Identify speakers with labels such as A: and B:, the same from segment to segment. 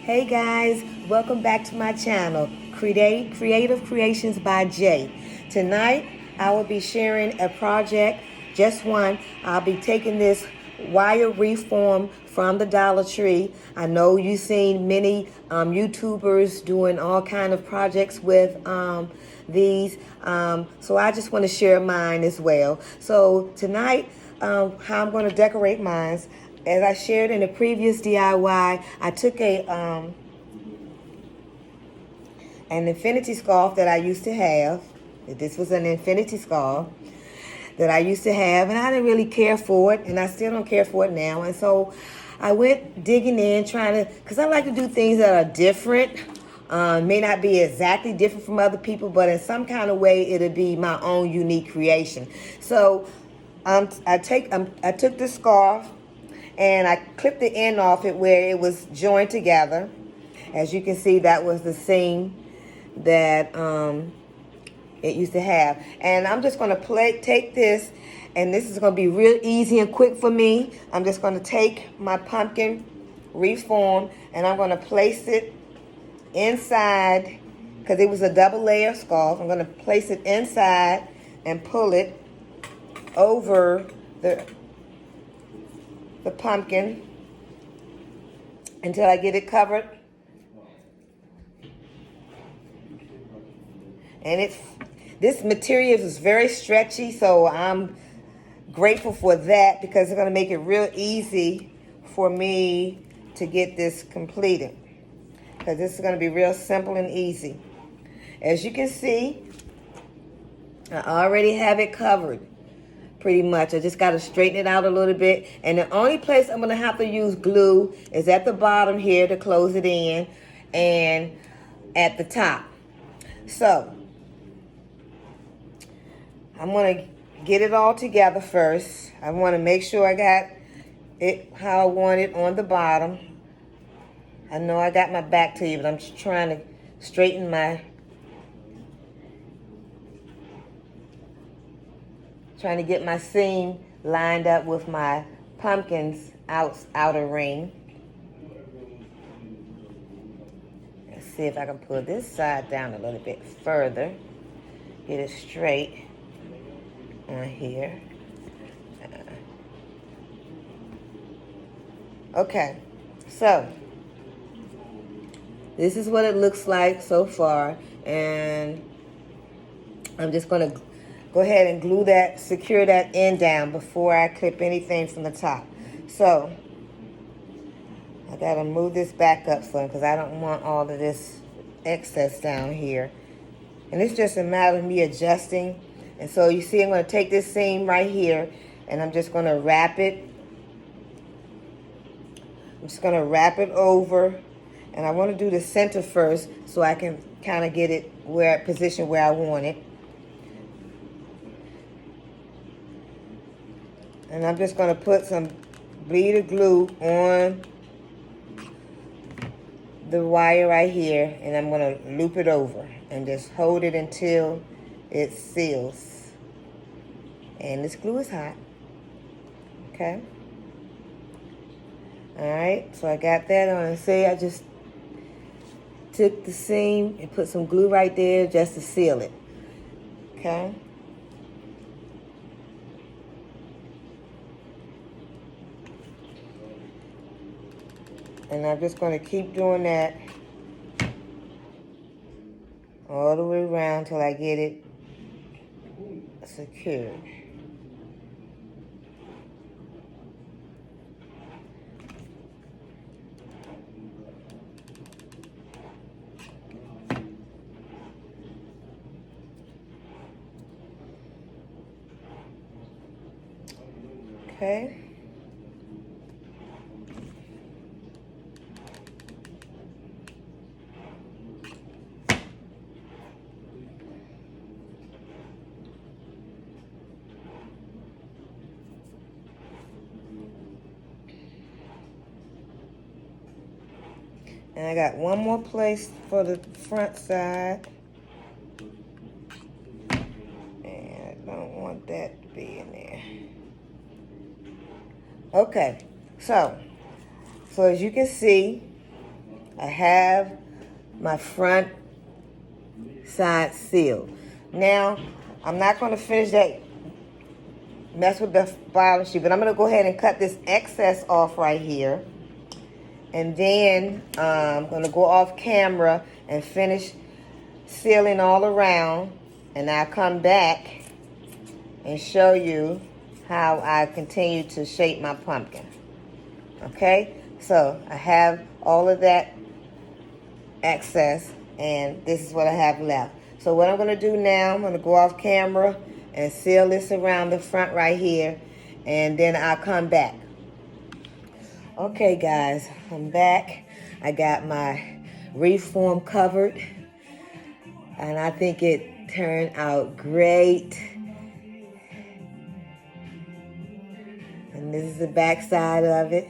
A: Hey guys, welcome back to my channel, Creative Creations by Jay. Tonight, I will be sharing a project, just one. I'll be taking this wire reform from the Dollar Tree. I know you've seen many YouTubers doing all kind of projects with these, so I just want to share mine as well. So tonight, how I'm going to decorate mine. As I shared in the previous DIY, I took an infinity scarf that I used to have. This was an infinity scarf that I used to have, and I didn't really care for it, and I still don't care for it now. And so I went digging in, trying to, because I like to do things that are different. May not be exactly different from other people, but in some kind of way, it'll be my own unique creation. So I took this scarf, and I clipped the end off it where it was joined together. As you can see, that was the seam that it used to have. And I'm just going to take this, and this is going to be real easy and quick for me. I'm just going to take my pumpkin reform, and I'm going to place it inside, because it was a double layer scarf. I'm going to place it inside and pull it over the pumpkin until I get it covered. And this material is very stretchy, so I'm grateful for that, because it's going to make it real easy for me to get this completed, because this is going to be real simple and easy. As you can see, I already have it covered. Pretty much. I just got to straighten it out a little bit. And the only place I'm going to have to use glue is at the bottom here to close it in, and at the top. So I'm going to get it all together first. I want to make sure I got it how I want it on the bottom. I know I got my back to you, but I'm just trying to straighten trying to get my seam lined up with my pumpkin's outer ring. Let's see if I can pull this side down a little bit further. Get it straight on here. Okay, so this is what it looks like so far, and I'm just going to go ahead and glue that, secure that end down before I clip anything from the top. So I gotta move this back up some, because I don't want all of this excess down here. And it's just a matter of me adjusting. And so you see, I'm gonna take this seam right here, and I'm just gonna wrap it. I'm just gonna wrap it over, and I want to do the center first so I can kind of get it positioned where I want it. And I'm just going to put some bleeder glue on the wire right here, and I'm going to loop it over and just hold it until it seals. And this glue is hot. Okay. All right, so I got that on. See, I just took the seam and put some glue right there just to seal it. Okay. And I'm just going to keep doing that all the way around till I get it secured. Okay. And I got one more place for the front side. And I don't want that to be in there. Okay, so as you can see, I have my front side sealed. Now, I'm not going to finish that, mess with the bottom sheet, but I'm going to go ahead and cut this excess off right here. And then I'm going to go off camera and finish sealing all around. And I'll come back and show you how I continue to shape my pumpkin. Okay? So I have all of that excess, and this is what I have left. So what I'm going to do now, I'm going to go off camera and seal this around the front right here, and then I'll come back. Okay, guys, I'm back. I got my reform covered, and I think it turned out great. And this is the back side of it.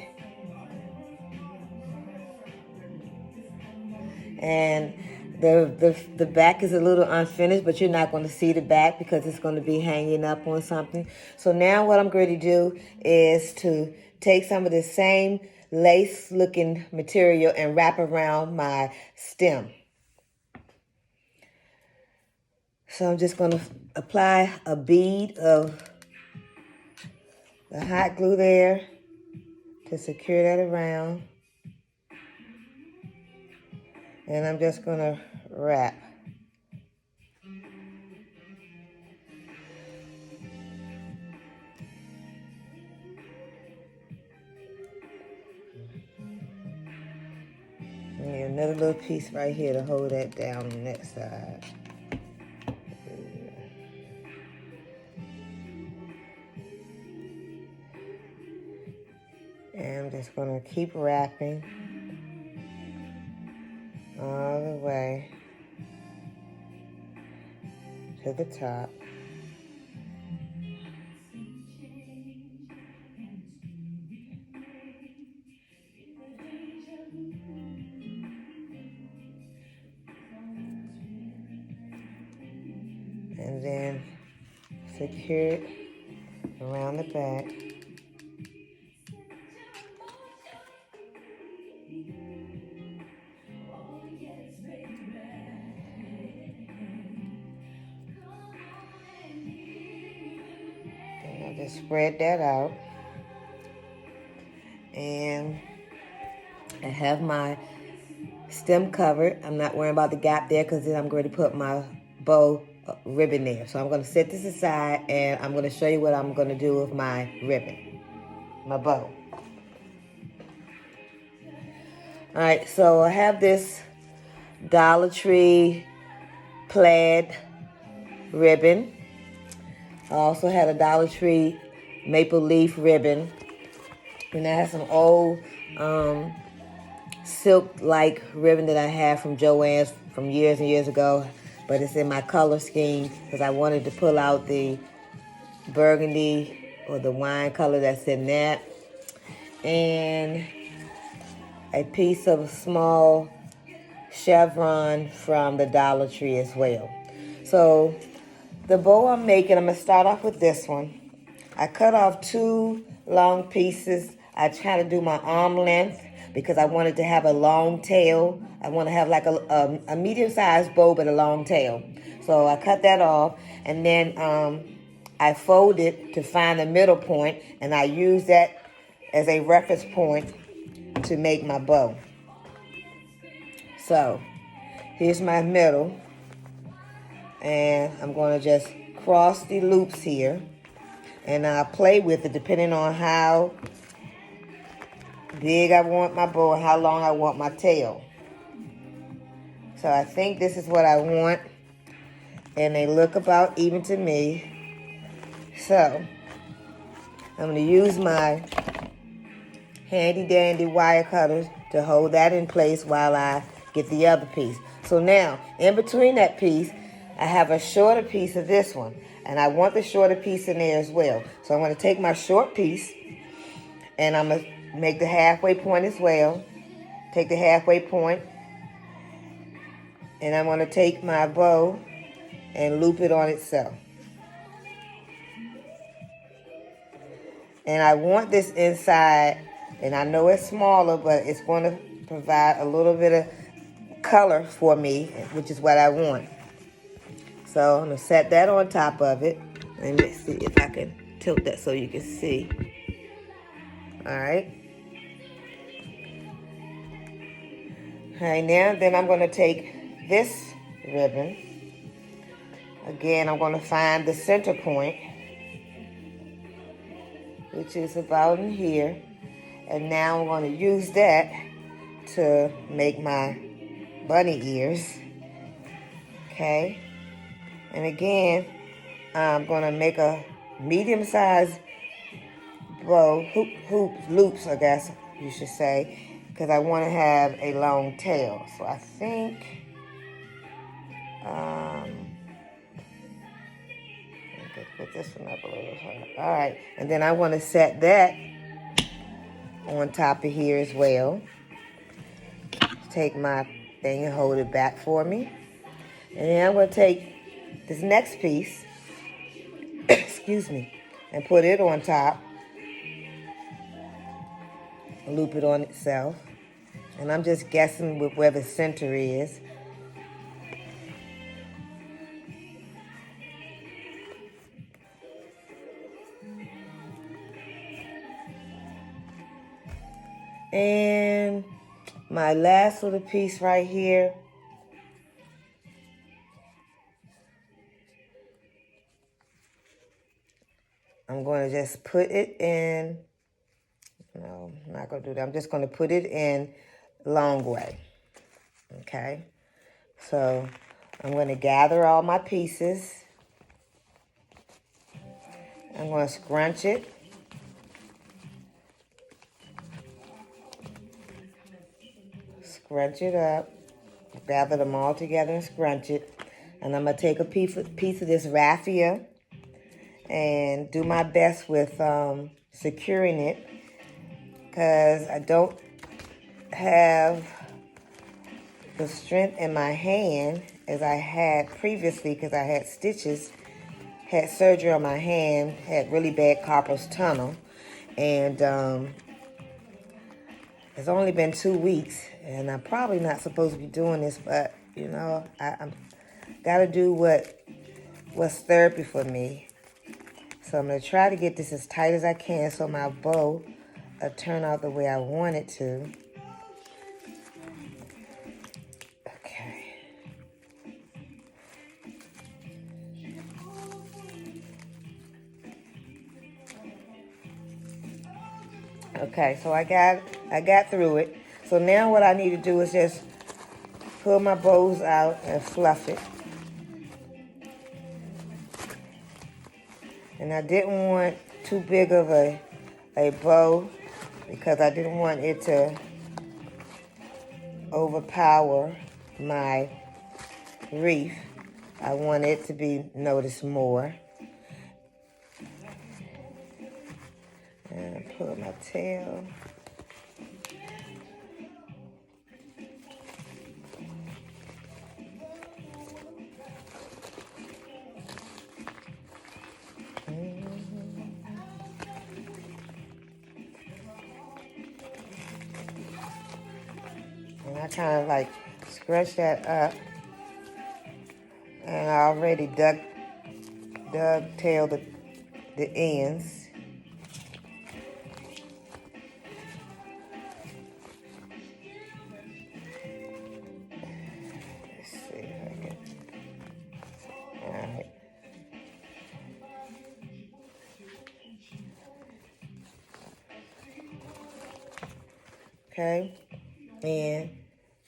A: And the back is a little unfinished, but you're not going to see the back because it's going to be hanging up on something. So now what I'm going to do is to take some of the same lace-looking material and wrap around my stem. So I'm just going to apply a bead of the hot glue there to secure that around. And I'm just going to wrap. And another little piece right here to hold that down on that side. And I'm just going to keep wrapping all the way to the top. And then secure it around the back. And I'll just spread that out. And I have my stem covered. I'm not worrying about the gap there because then I'm going to put my bow ribbon there. So I'm going to set this aside and I'm going to show you what I'm going to do with my ribbon, my bow. All right, so I have this Dollar Tree plaid ribbon. I also had a Dollar Tree maple leaf ribbon. And I have some old silk-like ribbon that I have from Joann's from years and years ago, but it's in my color scheme because I wanted to pull out the burgundy or the wine color that's in that. And a piece of small chevron from the Dollar Tree as well. So the bow I'm making, I'm going to start off with this one. I cut off 2 long pieces. I try to do my arm length because I wanted to have a long tail. I want to have like a medium-sized bow but a long tail. So I cut that off, and then I fold it to find the middle point, and I use that as a reference point to make my bow. So here's my middle, and I'm going to just cross the loops here, and I'll play with it depending on how big I want my bow and how long I want my tail. So I think this is what I want, and they look about even to me. So I'm going to use my handy dandy wire cutters to hold that in place while I get the other piece. So now, in between that piece, I have a shorter piece of this one, and I want the shorter piece in there as well. So I'm going to take my short piece, and I'm going to make the halfway point as well. Take the halfway point, and I'm going to take my bow and loop it on itself. And I want this inside, and I know it's smaller, but it's going to provide a little bit of color for me, which is what I want. So I'm going to set that on top of it. Let me see if I can tilt that so you can see. All right. All right, now then I'm going to take this ribbon. Again, I'm going to find the center point, which is about in here. And now I'm going to use that to make my bunny ears. Okay. And again, I'm going to make a medium-sized bow, loops, I guess you should say, because I want to have a long tail. So I think, put this one up a little higher. All right, and then I want to set that on top of here as well. Take my thing and hold it back for me. And then I'm going to take this next piece, excuse me, and put it on top. Loop it on itself. And I'm just guessing with where the center is. And my last little piece right here, I'm going to just put it in. No, I'm not going to do that. I'm just going to put it in long way. Okay. So I'm going to gather all my pieces. I'm going to scrunch it. Scrunch it up. Gather them all together and scrunch it. And I'm going to take a piece of this raffia and do my best with securing it, because I don't have the strength in my hand as I had previously, because I had stitches, had surgery on my hand, had really bad carpal tunnel, and it's only been 2 weeks, and I'm probably not supposed to be doing this, but you know, I'm gotta do what's therapy for me. So I'm going to try to get this as tight as I can so my bow will turn out the way I want it to. Okay. Okay, so I got through it. So now what I need to do is just pull my bows out and fluff it. And I didn't want too big of a bow, because I didn't want it to overpower my wreath. I want it to be noticed more. And pull my tail. And I kind of like scratch that up. And I already dovetailed the ends. Let's see if I can. All right. Okay. And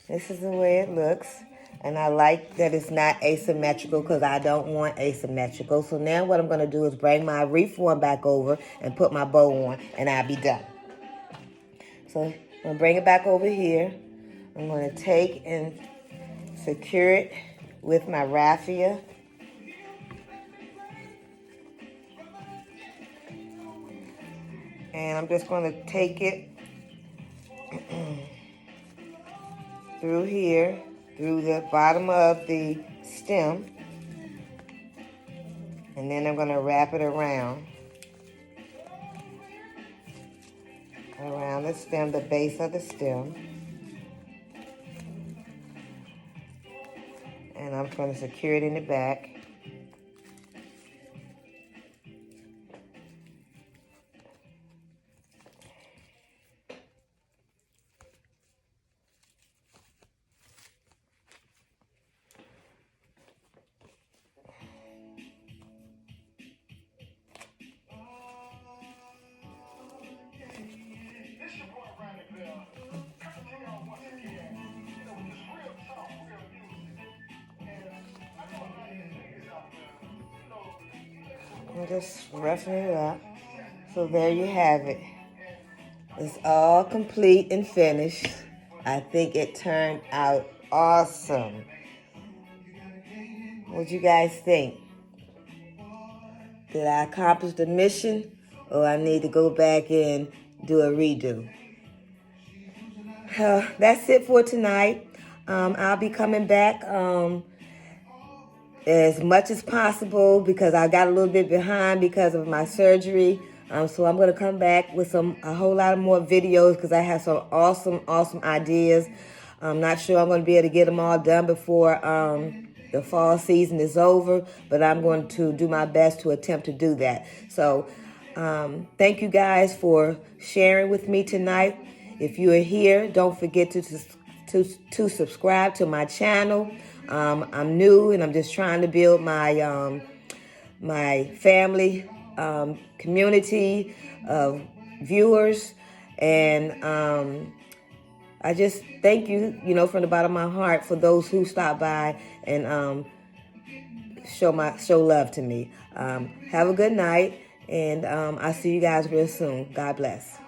A: this is the way it looks. And I like that it's not asymmetrical, because I don't want asymmetrical. So now what I'm going to do is bring my wreath one back over and put my bow on, and I'll be done. So I'm going to bring it back over here. I'm going to take and secure it with my raffia. And I'm just going to take it through here, through the bottom of the stem, and then I'm going to wrap it around the stem, the base of the stem. And I'm going to secure it in the back. I'm just roughing it up. So there you have it. It's all complete and finished. I think it turned out awesome. What you guys think? Did I accomplish the mission, or I need to go back and do a redo? That's it for tonight. I'll be coming back as much as possible because I got a little bit behind because of my surgery. So I'm going to come back with a whole lot of more videos because I have some awesome ideas. I'm not sure I'm going to be able to get them all done before the fall season is over, but I'm going to do my best to attempt to do that. So thank you guys for sharing with me tonight. If you are here, don't forget to subscribe to my channel. I'm new and I'm just trying to build my my family community of viewers, and I just thank you, from the bottom of my heart for those who stop by and show love to me. Have a good night, and I'll see you guys real soon. God bless.